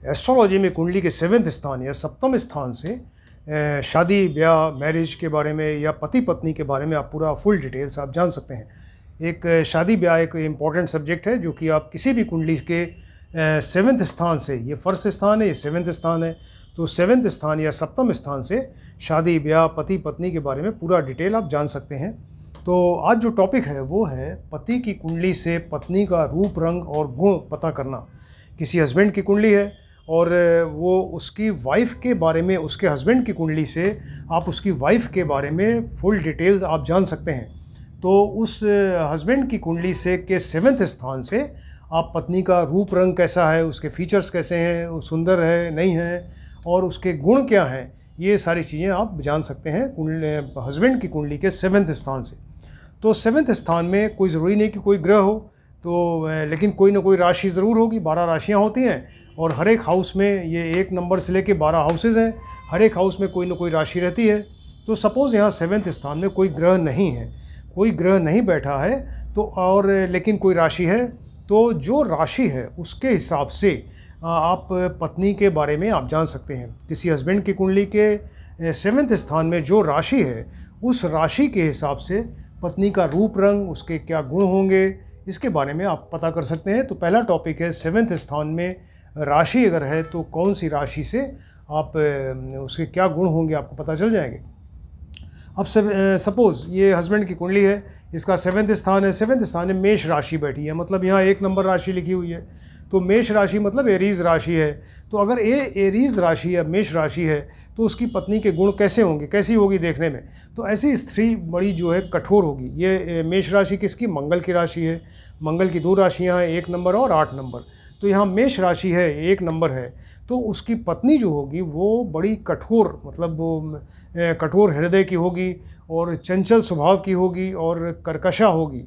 Astrology में कुंडली के 7वें स्थान या सप्तम स्थान से शादी ब्याह मैरिज के बारे में या पति पत्नी के बारे में आप पूरा फुल डिटेल्स आप जान सकते हैं। एक शादी ब्याह एक इम्पॉर्टेंट सब्जेक्ट है जो कि आप किसी भी कुंडली के 7वें स्थान से, ये फर्स्ट स्थान है, ये 7वें स्थान है, तो 7वें स्थान या सप्तम स्थान से शादी ब्याह पति पत्नी के बारे में पूरा डिटेल आप जान सकते हैं। तो आज जो टॉपिक है वो है पति की कुंडली से पत्नी का रूप रंग और गुण पता करना। किसी हस्बैंड की कुंडली है और वो उसकी वाइफ के बारे में, उसके हस्बैंड की कुंडली से आप उसकी वाइफ के बारे में फुल डिटेल्स आप जान सकते हैं। तो उस हस्बैंड की कुंडली से के 7वें स्थान से आप पत्नी का रूप रंग कैसा है, उसके फीचर्स कैसे हैं, वो सुंदर है नहीं है और उसके गुण क्या हैं, ये सारी चीज़ें आप जान सकते हैं हस्बैंड की कुंडली के 7वें स्थान से। तो 7वें स्थान में कोई ज़रूरी नहीं कि कोई ग्रह हो, तो लेकिन कोई ना कोई राशि ज़रूर होगी। 12 राशियाँ होती हैं और हर एक हाउस में, ये 1 नंबर से लेके 12 हाउसेज़ हैं, हर एक हाउस में कोई ना कोई राशि रहती है। तो सपोज़ यहाँ 7वें स्थान में कोई ग्रह नहीं है, कोई ग्रह नहीं बैठा है, तो और लेकिन कोई राशि है, तो जो राशि है उसके हिसाब से आप पत्नी के बारे में आप जान सकते हैं। किसी हस्बैंड की कुंडली के 7वें स्थान में जो राशि है उस राशि के हिसाब से पत्नी का रूप रंग, उसके क्या गुण होंगे, इसके बारे में आप पता कर सकते हैं। तो पहला टॉपिक है 7वें स्थान में राशि अगर है तो कौन सी राशि से आप उसके क्या गुण होंगे आपको पता चल जाएंगे। अब सपोज़ ये हस्बैंड की कुंडली है, इसका 7वें स्थान है, 7वें स्थान में मेष राशि बैठी है, मतलब यहाँ 1 नंबर राशि लिखी हुई है, तो मेष राशि मतलब एरीज़ राशि है। तो अगर एरीज़ राशि या मेष राशि है तो उसकी पत्नी के गुण कैसे होंगे, कैसी होगी देखने में। तो ऐसी स्त्री बड़ी जो है कठोर होगी। ये मेष राशि किसकी, मंगल की राशि है। मंगल की 2 राशियाँ हैं, 1 नंबर और 8 नंबर। तो यहाँ मेष राशि है, 1 नंबर है, तो उसकी पत्नी जो होगी वो बड़ी कठोर, मतलब वो कठोर हृदय की होगी और चंचल स्वभाव की होगी और कर्कशा होगी,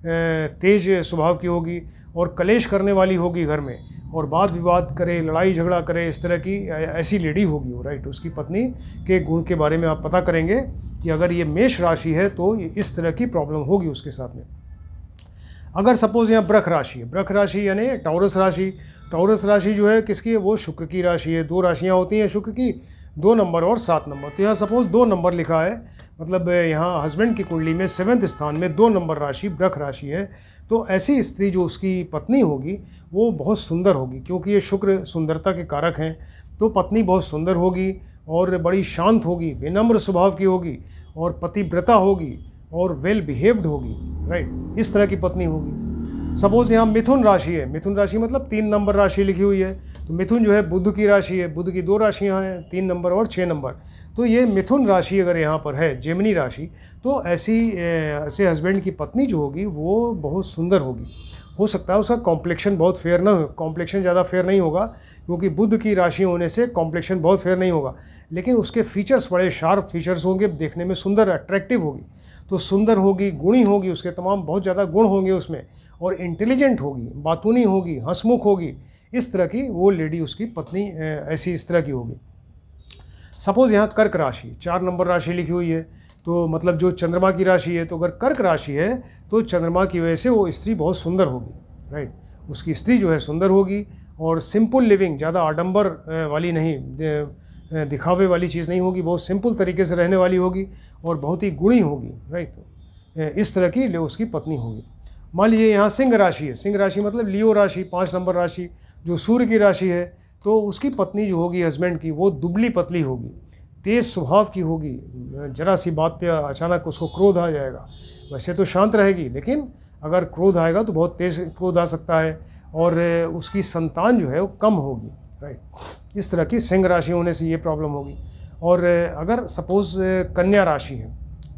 तेज स्वभाव की होगी और कलेश करने वाली होगी घर में, और वाद विवाद करे, लड़ाई झगड़ा करे, इस तरह की ऐसी लेडी होगी वो, राइट। उसकी पत्नी के गुण के बारे में आप पता करेंगे कि अगर ये मेष राशि है तो इस तरह की प्रॉब्लम होगी उसके साथ में। अगर सपोज़ यहाँ वृष राशि है, वृष राशि यानी टॉरस राशि, टॉरस राशि जो है किसकी है, वो शुक्र की राशि है। 2 राशियाँ होती हैं शुक्र की, 2 नंबर और 7 नंबर। तो यहाँ सपोज़ 2 नंबर लिखा है, मतलब यहाँ हस्बैंड की कुंडली में 7वें स्थान में 2 नंबर राशि वृष राशि है। तो ऐसी स्त्री जो उसकी पत्नी होगी वो बहुत सुंदर होगी, क्योंकि ये शुक्र सुंदरता के कारक हैं। तो पत्नी बहुत सुंदर होगी और बड़ी शांत होगी, विनम्र स्वभाव की होगी और पतिव्रता होगी और वेल बिहेव्ड होगी, राइट। इस तरह की पत्नी होगी। सपोज़ यहाँ मिथुन राशि है, मिथुन राशि मतलब 3 नंबर राशि लिखी हुई है, तो मिथुन जो है बुध की राशि है। बुध की 2 राशियाँ हैं, 3 नंबर और 6 नंबर। तो ये मिथुन राशि अगर यहाँ पर है, जेमिनी राशि, तो ऐसे हस्बैंड की पत्नी जो होगी वो बहुत सुंदर होगी। हो सकता है उसका कॉम्प्लेक्शन बहुत फेयर ना हो, कॉम्प्लेक्शन ज़्यादा फेयर नहीं होगा, क्योंकि बुध की राशि होने से कॉम्प्लेक्शन बहुत फेयर नहीं होगा, लेकिन उसके फीचर्स बड़े शार्प फीचर्स होंगे, देखने में सुंदर अट्रैक्टिव होगी। तो सुंदर होगी, गुणी होगी, उसके तमाम बहुत ज़्यादा गुण होंगे उसमें, और इंटेलिजेंट होगी, बातूनी होगी, हंसमुख होगी। इस तरह की वो लेडी उसकी पत्नी ऐसी इस तरह की होगी। सपोज़ यहाँ कर्क राशि, 4 नंबर राशि लिखी हुई है, तो मतलब जो चंद्रमा की राशि है, तो अगर कर्क राशि है तो चंद्रमा की वजह से वो स्त्री बहुत सुंदर होगी, राइट। उसकी स्त्री जो है सुंदर होगी और सिंपल लिविंग, ज़्यादा आडंबर वाली नहीं, दिखावे वाली चीज़ नहीं होगी, बहुत सिंपल तरीके से रहने वाली होगी और बहुत ही गुणी होगी, राइट। इस तरह की उसकी पत्नी होगी। मान लीजिए यहाँ सिंह राशि है, सिंह राशि मतलब लियो राशि, 5 नंबर राशि जो सूर्य की राशि है, तो उसकी पत्नी जो होगी हस्बैंड की वो दुबली पतली होगी, तेज़ स्वभाव की होगी, जरा सी बात पे अचानक उसको क्रोध आ जाएगा। वैसे तो शांत रहेगी, लेकिन अगर क्रोध आएगा तो बहुत तेज़ क्रोध आ सकता है, और उसकी संतान जो है वो कम होगी, राइट। इस तरह की सिंह राशि होने से ये प्रॉब्लम होगी। और अगर सपोज़ कन्या राशि है,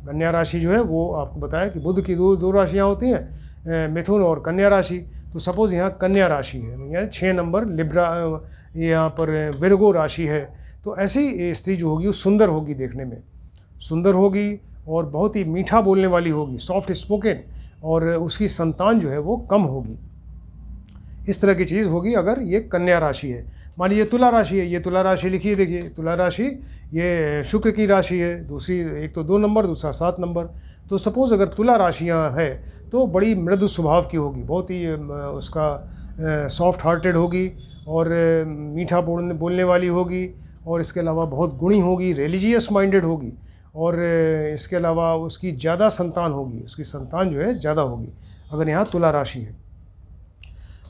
कन्या राशि जो है वो आपको बताया कि बुध की 2 राशियाँ होती हैं, मिथुन और कन्या राशि। तो सपोज़ यहाँ कन्या राशि है, यहाँ 6 नंबर लिब्रा, यहाँ पर विर्गो राशि है। तो ऐसी स्त्री जो होगी वो सुंदर होगी, देखने में सुंदर होगी और बहुत ही मीठा बोलने वाली होगी, सॉफ्ट स्पोकन, और उसकी संतान जो है वो कम होगी। इस तरह की चीज़ होगी अगर ये कन्या राशि है। मान लीजिए तुला राशि है, ये तुला राशि लिखिए, देखिए तुला राशि ये शुक्र की राशि है, दूसरी एक तो 2 नंबर, दूसरा 7 नंबर। तो सपोज़ अगर तुला राशियाँ है तो बड़ी मृदु स्वभाव की होगी, बहुत ही उसका सॉफ्ट हार्टेड होगी और मीठा बोलने वाली होगी, और इसके अलावा बहुत गुणी होगी, रिलीजियस माइंडेड होगी, और इसके अलावा उसकी ज़्यादा संतान होगी, उसकी संतान जो है ज़्यादा होगी अगर यहाँ तुला राशि है।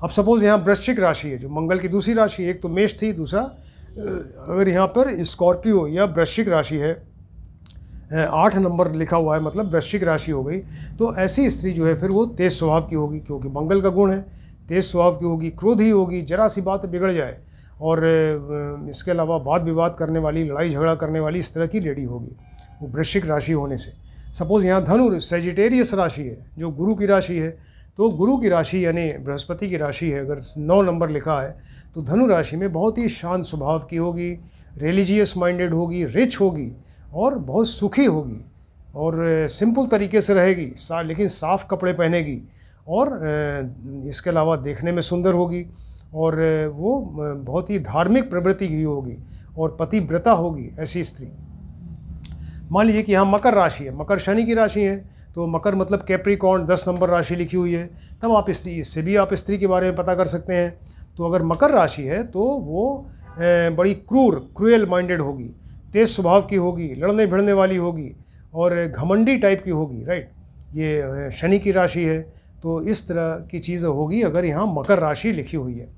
अब सपोज़ यहाँ वृश्चिक राशि है जो मंगल की दूसरी राशि है, एक तो मेष थी, दूसरा अगर यहाँ पर स्कॉर्पियो या वृश्चिक राशि है, 8 नंबर लिखा हुआ है मतलब वृश्चिक राशि हो गई, तो ऐसी स्त्री जो है फिर वो तेज स्वभाव की होगी, क्योंकि मंगल का गुण है, तेज स्वभाव की होगी, क्रोधी होगी, जरा सी बात बिगड़ जाए, और इसके अलावा वाद विवाद करने वाली, लड़ाई झगड़ा करने वाली इस तरह की लेडी होगी वो वृश्चिक राशि होने से। सपोज़ यहाँ धनु सेजिटेरियस राशि है जो गुरु की राशि है, तो गुरु की राशि यानी बृहस्पति की राशि है, अगर 9 नंबर लिखा है तो धनु राशि में बहुत ही शांत स्वभाव की होगी, रिलीजियस माइंडेड होगी, रिच होगी और बहुत सुखी होगी, और सिंपल तरीके से रहेगी, लेकिन साफ़ कपड़े पहनेगी, और इसके अलावा देखने में सुंदर होगी, और वो बहुत ही धार्मिक प्रवृत्ति की होगी, और पतिव्रता होगी ऐसी स्त्री। मान लीजिए कि यहाँ मकर राशि है, मकर शनि की राशि है, तो मकर मतलब कैप्रिकॉर्न 10 नंबर राशि लिखी हुई है, तब आप इससे भी आप स्त्री के बारे में पता कर सकते हैं। तो अगर मकर राशि है तो वो बड़ी क्रूएल माइंडेड होगी, तेज स्वभाव की होगी, लड़ने भिड़ने वाली होगी, और घमंडी टाइप की होगी, राइट। ये शनि की राशि है, तो इस तरह की चीज़ होगी अगर यहाँ मकर राशि लिखी हुई है।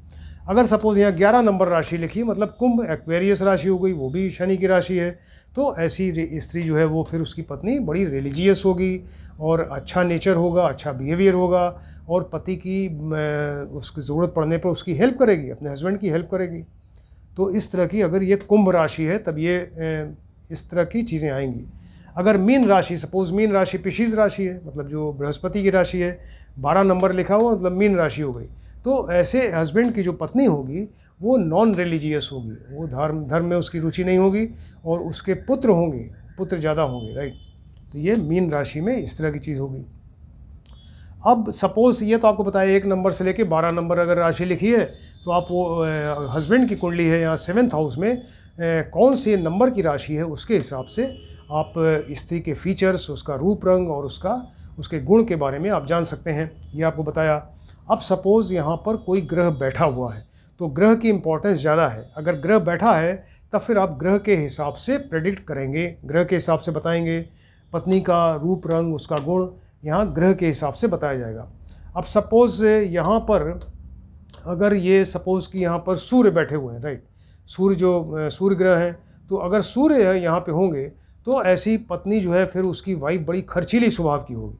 अगर सपोज़ यहाँ 11 नंबर राशि लिखी मतलब कुंभ एक्वेरियस राशि हो गई, वो भी शनि की राशि है, तो ऐसी स्त्री जो है वो फिर उसकी पत्नी बड़ी रिलीजियस होगी, और अच्छा नेचर होगा, अच्छा बिहेवियर होगा, और पति की उसकी ज़रूरत पड़ने पर उसकी हेल्प करेगी, अपने हस्बैंड की हेल्प करेगी। तो इस तरह की अगर ये कुंभ राशि है तब ये इस तरह की चीज़ें आएंगी। अगर मीन राशि, सपोज़ मीन राशि पिशीज राशि है, मतलब जो बृहस्पति की राशि है, 12 नंबर लिखा हुआ मतलब मीन राशि हो गई, तो ऐसे हस्बैंड की जो पत्नी होगी वो नॉन रिलीजियस होगी, वो धर्म में उसकी रुचि नहीं होगी, और उसके पुत्र होंगे, पुत्र ज़्यादा होंगे, राइट। तो ये मीन राशि में इस तरह की चीज़ होगी। अब सपोज़ ये तो आपको बताया 1 नंबर से लेके 12 नंबर अगर राशि लिखी है, तो आप वो हस्बैंड की कुंडली है यहाँ 7th हाउस में कौन से नंबर की राशि है उसके हिसाब से आप स्त्री के फीचर्स, उसका रूप रंग और उसके गुण के बारे में आप जान सकते हैं, ये आपको बताया। अब सपोज़ यहाँ पर कोई ग्रह बैठा हुआ है, तो ग्रह की इम्पोर्टेंस ज़्यादा है। अगर ग्रह बैठा है तब फिर आप ग्रह के हिसाब से प्रेडिक्ट करेंगे, ग्रह के हिसाब से बताएंगे, पत्नी का रूप रंग, उसका गुण यहाँ ग्रह के हिसाब से बताया जाएगा। अब सपोज़ यहाँ पर अगर ये सपोज़ कि यहाँ पर सूर्य बैठे हुए हैं, राइट, सूर्य ग्रह है, तो अगर सूर्य यहाँ पे होंगे तो ऐसी पत्नी जो है फिर उसकी वाइफ बड़ी खर्चीली स्वभाव की होगी,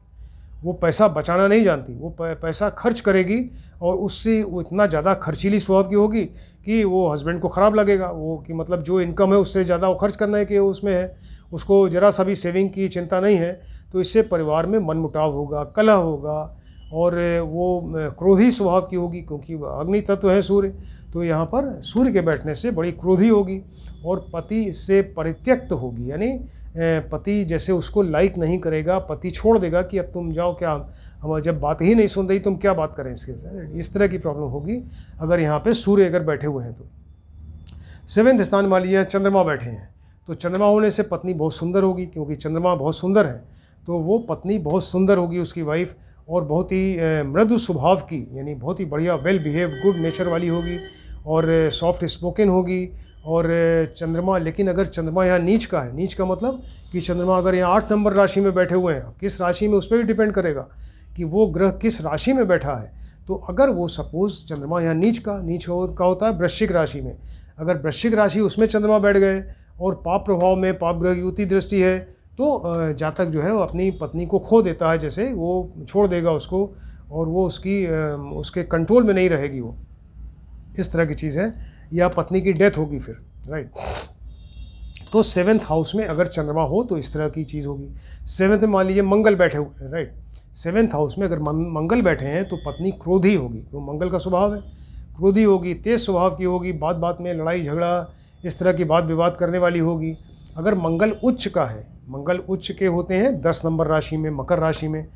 वो पैसा बचाना नहीं जानती, वो पैसा खर्च करेगी, और उससे वो इतना ज़्यादा खर्चीली स्वभाव की होगी कि वो हस्बैंड को ख़राब लगेगा, वो कि मतलब जो इनकम है उससे ज़्यादा वो खर्च करना है कि उसमें है, उसको ज़रा सा भी सेविंग की चिंता नहीं है। तो इससे परिवार में मनमुटाव होगा, कलह होगा, और वो क्रोधी स्वभाव की होगी, क्योंकि अग्नि तत्व है सूर्य, तो यहाँ पर सूर्य के बैठने से बड़ी क्रोधी होगी, और पति इससे परित्यक्त होगी, यानी पति जैसे उसको लाइक नहीं करेगा, पति छोड़ देगा कि अब तुम जाओ, क्या हम जब बात ही नहीं सुन रही तुम क्या बात करें इसके साथ, इस तरह की प्रॉब्लम होगी अगर यहाँ पे सूर्य अगर बैठे हुए हैं तो। 7वें स्थान मान लीजिए चंद्रमा बैठे हैं, तो चंद्रमा होने से पत्नी बहुत सुंदर होगी, क्योंकि चंद्रमा बहुत सुंदर है, तो वो पत्नी बहुत सुंदर होगी उसकी वाइफ, और बहुत ही मृदु स्वभाव की, यानी बहुत ही बढ़िया वेल बिहेव गुड नेचर वाली होगी, और सॉफ्ट स्पोकन होगी। और चंद्रमा, लेकिन अगर चंद्रमा यहाँ नीच का है, नीच का मतलब कि चंद्रमा अगर यहाँ 8 नंबर राशि में बैठे हुए हैं, किस राशि में उस पर भी डिपेंड करेगा कि वो ग्रह किस राशि में बैठा है। तो अगर वो सपोज़ चंद्रमा यहाँ नीच का होता है वृश्चिक राशि में, अगर वृश्चिक राशि उसमें चंद्रमा बैठ गए और पाप प्रभाव में पाप ग्रह युति दृष्टि है, तो जातक जो है वो अपनी पत्नी को खो देता है, जैसे वो छोड़ देगा उसको, और वो उसके कंट्रोल में नहीं रहेगी, वो इस तरह की चीज़ है, या पत्नी की डेथ होगी फिर, राइट। तो 7th हाउस में अगर चंद्रमा हो तो इस तरह की चीज़ होगी। 7th में मान लीजिए मंगल बैठे हुए हैं, राइट, 7th हाउस में अगर मंगल बैठे हैं तो पत्नी क्रोधी होगी, तो मंगल का स्वभाव है, क्रोधी होगी, तेज स्वभाव की होगी, बात बात में लड़ाई झगड़ा इस तरह की बात विवाद करने वाली होगी। अगर मंगल उच्च का है, मंगल उच्च के होते हैं 10 नंबर राशि में, मकर राशि में,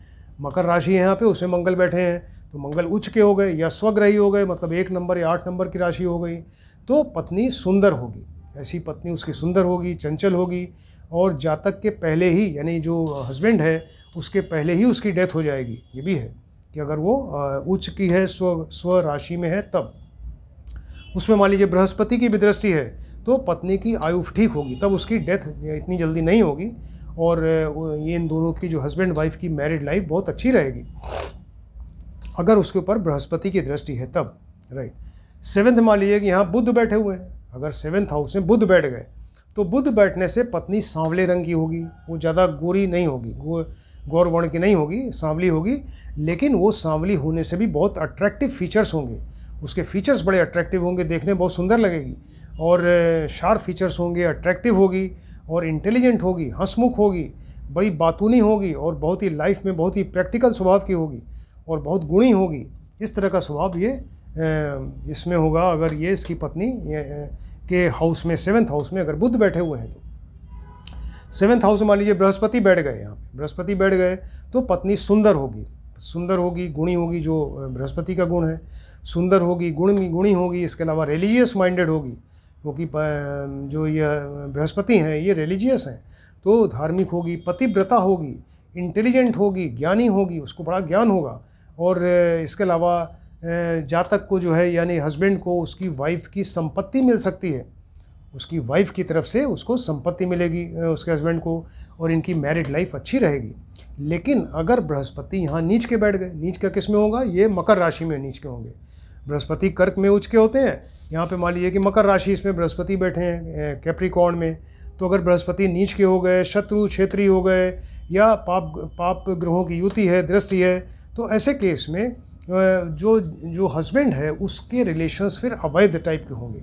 मकर राशि है यहाँ पे, उसमें मंगल बैठे हैं, तो मंगल उच्च के हो गए या स्वग्रही हो गए, मतलब 1 नंबर या 8 नंबर की राशि हो गई, तो पत्नी सुंदर होगी, ऐसी पत्नी उसकी सुंदर होगी, चंचल होगी, और जातक के पहले ही, यानी जो हस्बैंड है उसके पहले ही उसकी डेथ हो जाएगी। ये भी है कि अगर वो उच्च की है, स्व राशि में है तब। उसमें मान लीजिए बृहस्पति की भी दृष्टि है तो पत्नी की आयु ठीक होगी, तब उसकी डेथ इतनी जल्दी नहीं होगी और ये इन दोनों की जो हस्बैंड वाइफ की मैरिड लाइफ बहुत अच्छी रहेगी अगर उसके ऊपर बृहस्पति की दृष्टि है तब, राइट। 7th मान लीजिए कि यहाँ बुध बैठे हुए हैं, अगर 7th हाउस में बुध बैठ गए तो बुध बैठने से पत्नी सांवले रंग की होगी, वो ज़्यादा गोरी नहीं होगी, गौर वर्ण की नहीं होगी, सांवली होगी, लेकिन वो सांवली होने से भी बहुत अट्रैक्टिव फीचर्स होंगे, उसके फीचर्स बड़े अट्रैक्टिव होंगे, देखने में बहुत सुंदर लगेगी और शार्प फीचर्स होंगे, अट्रैक्टिव होगी और इंटेलिजेंट होगी, हंसमुख होगी, बड़ी बातूनी होगी और बहुत ही लाइफ में बहुत ही प्रैक्टिकल स्वभाव की होगी और बहुत गुणी होगी। इस तरह का स्वभाव ये इसमें होगा अगर ये इसकी पत्नी के हाउस में 7th हाउस में अगर बुध बैठे हुए हैं तो। 7th हाउस में मान लीजिए बृहस्पति बैठ गए, यहाँ पे बृहस्पति बैठ गए तो पत्नी सुंदर होगी, गुणी होगी, जो बृहस्पति का गुण है, सुंदर होगी, गुणी होगी। इसके अलावा रिलीजियस माइंडेड होगी, क्योंकि जो ये बृहस्पति हैं ये रिलीजियस हैं, तो धार्मिक होगी, पतिव्रता होगी, इंटेलिजेंट होगी, ज्ञानी होगी, उसको बड़ा ज्ञान होगा। और इसके अलावा जातक को जो है यानी हस्बैंड को उसकी वाइफ की संपत्ति मिल सकती है, उसकी वाइफ की तरफ से उसको संपत्ति मिलेगी उसके हस्बैंड को और इनकी मैरिड लाइफ अच्छी रहेगी। लेकिन अगर बृहस्पति यहाँ नीच के बैठ गए, नीच का किस में होगा, ये मकर राशि में नीच के होंगे। बृहस्पति कर्क में उच्च के होते हैं, यहाँ पे मान लीजिए कि मकर राशि इसमें बृहस्पति बैठे हैं कैप्रिकॉर्न में, तो अगर बृहस्पति नीच के हो गए, शत्रु क्षेत्री हो गए या पाप ग्रहों की युति है, दृष्टि है, तो ऐसे केस में जो हस्बैंड है उसके रिलेशंस फिर अवैध टाइप के होंगे,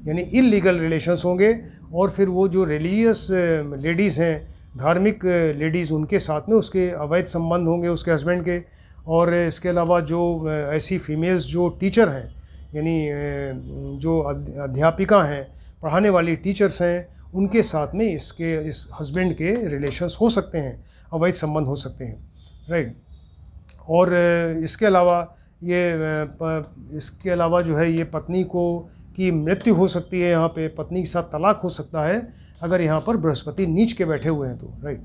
यानी इलीगल रिलेशंस होंगे। और फिर वो जो रिलीजियस लेडीज़ हैं, धार्मिक लेडीज़, उनके साथ में उसके अवैध संबंध होंगे उसके हस्बैंड के। और इसके अलावा जो ऐसी फीमेल्स जो टीचर हैं, यानी जो अध्यापिका हैं, पढ़ाने वाली टीचर्स हैं, उनके साथ में इस हस्बैंड के रिलेशंस हो सकते हैं, अवैध संबंध हो सकते हैं, राइट। और इसके अलावा जो है ये पत्नी की मृत्यु हो सकती है, यहाँ पे पत्नी के साथ तलाक हो सकता है अगर यहाँ पर बृहस्पति नीच के बैठे हुए हैं तो, राइट।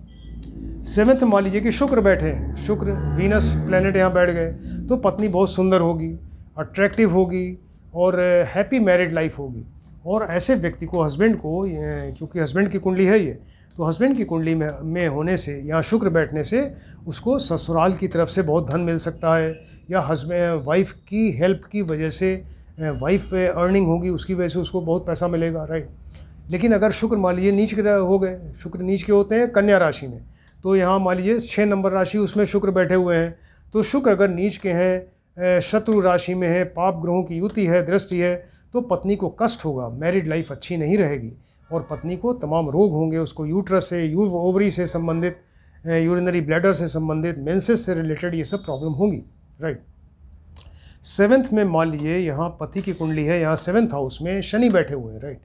7th मान लीजिए कि शुक्र बैठे हैं, शुक्र वीनस प्लैनेट यहाँ बैठ गए तो पत्नी बहुत सुंदर होगी, अट्रैक्टिव होगी और हैप्पी मैरिड लाइफ होगी। और ऐसे व्यक्ति को हस्बैंड को, क्योंकि हस्बैंड की कुंडली है ये, तो हस्बैंड की कुंडली में होने से या शुक्र बैठने से उसको ससुराल की तरफ से बहुत धन मिल सकता है, या हस्बैंड वाइफ की हेल्प की वजह से वाइफ अर्निंग होगी, उसकी वजह से उसको बहुत पैसा मिलेगा, राइट। लेकिन अगर शुक्र मान लीजिए नीच के हो गए, शुक्र नीच के होते हैं कन्या राशि में, तो यहाँ मान लीजिए 6 नंबर राशि उसमें शुक्र बैठे हुए हैं, तो शुक्र अगर नीच के हैं, शत्रु राशि में है, पाप ग्रहों की युति है, दृष्टि है, तो पत्नी को कष्ट होगा, मैरिड लाइफ अच्छी नहीं रहेगी और पत्नी को तमाम रोग होंगे, उसको यूट्रस से, ओवरी से संबंधित, यूरिनरी ब्लैडर से संबंधित, मेंसेस से रिलेटेड ये सब प्रॉब्लम होंगी, राइट। 7th में मान लीजिए यहाँ पति की कुंडली है, यहाँ 7th हाउस में शनि बैठे हुए हैं, राइट।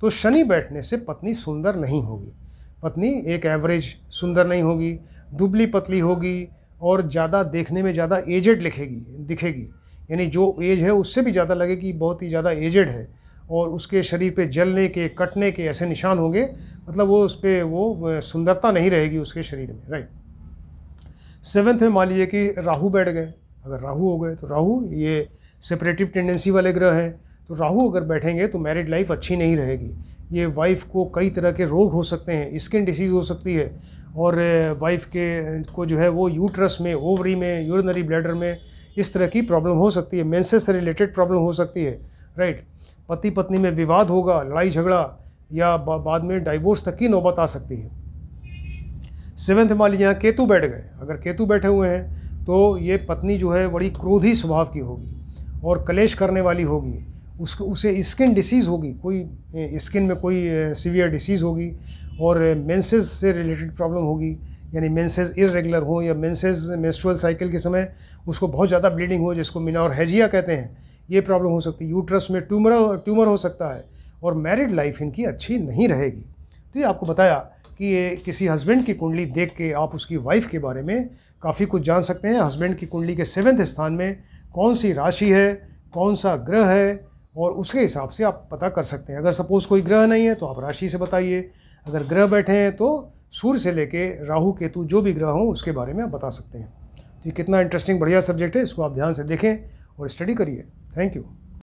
तो शनि बैठने से पत्नी सुंदर नहीं होगी, पत्नी एक एवरेज सुंदर नहीं होगी, दुबली पतली होगी और ज़्यादा देखने में ज़्यादा एजेड दिखेगी, यानी जो एज है उससे भी ज़्यादा लगे कि बहुत ही ज़्यादा एजेड है और उसके शरीर पे जलने के, कटने के ऐसे निशान होंगे, मतलब वो उस पर वो सुंदरता नहीं रहेगी उसके शरीर में, राइट। 7th में मान लीजिए कि राहु बैठ गए, अगर राहु हो गए तो राहु ये सेपरेटिव टेंडेंसी वाले ग्रह हैं, तो राहु अगर बैठेंगे तो मैरिड लाइफ अच्छी नहीं रहेगी। ये वाइफ को कई तरह के रोग हो सकते हैं, स्किन डिसीज़ हो सकती है और वाइफ को जो है वो यूट्रस में, ओवरी में, यूरिनरी ब्लैडर में इस तरह की प्रॉब्लम हो सकती है, मेंसेस से रिलेटेड प्रॉब्लम हो सकती है, राइट। पति पत्नी में विवाद होगा, लड़ाई झगड़ा या बाद में डाइवोर्स तक की नौबत आ सकती है। 7th मान लीजिए यहाँ केतु बैठ गए, अगर केतु बैठे हुए हैं तो ये पत्नी जो है बड़ी क्रोधी स्वभाव की होगी और कलेश करने वाली होगी, उसे स्किन डिसीज़ होगी, कोई स्किन में कोई सीवियर डिसीज़ होगी और मेंसेस से रिलेटेड प्रॉब्लम होगी, यानी मेंसेस इरेगुलर हो या मेंसेस मेंस्ट्रुअल साइकिल के समय उसको बहुत ज़्यादा ब्लीडिंग हो, जिसको मेनोरहेजिया कहते हैं, ये प्रॉब्लम हो सकती है। यूट्रस में ट्यूमर हो सकता है और मैरिड लाइफ इनकी अच्छी नहीं रहेगी। तो ये आपको बताया कि ये किसी हस्बैंड की कुंडली देख के आप उसकी वाइफ के बारे में काफ़ी कुछ जान सकते हैं। हस्बैंड की कुंडली के 7वें स्थान में कौन सी राशि है, कौन सा ग्रह है, और उसके हिसाब से आप पता कर सकते हैं। अगर सपोज़ कोई ग्रह नहीं है तो आप राशि से बताइए, अगर ग्रह बैठे हैं तो सूर्य से लेके राहु केतु जो भी ग्रह हों उसके बारे में आप बता सकते हैं। तो ये कितना इंटरेस्टिंग बढ़िया सब्जेक्ट है, इसको आप ध्यान से देखें और स्टडी करिए। Thank you.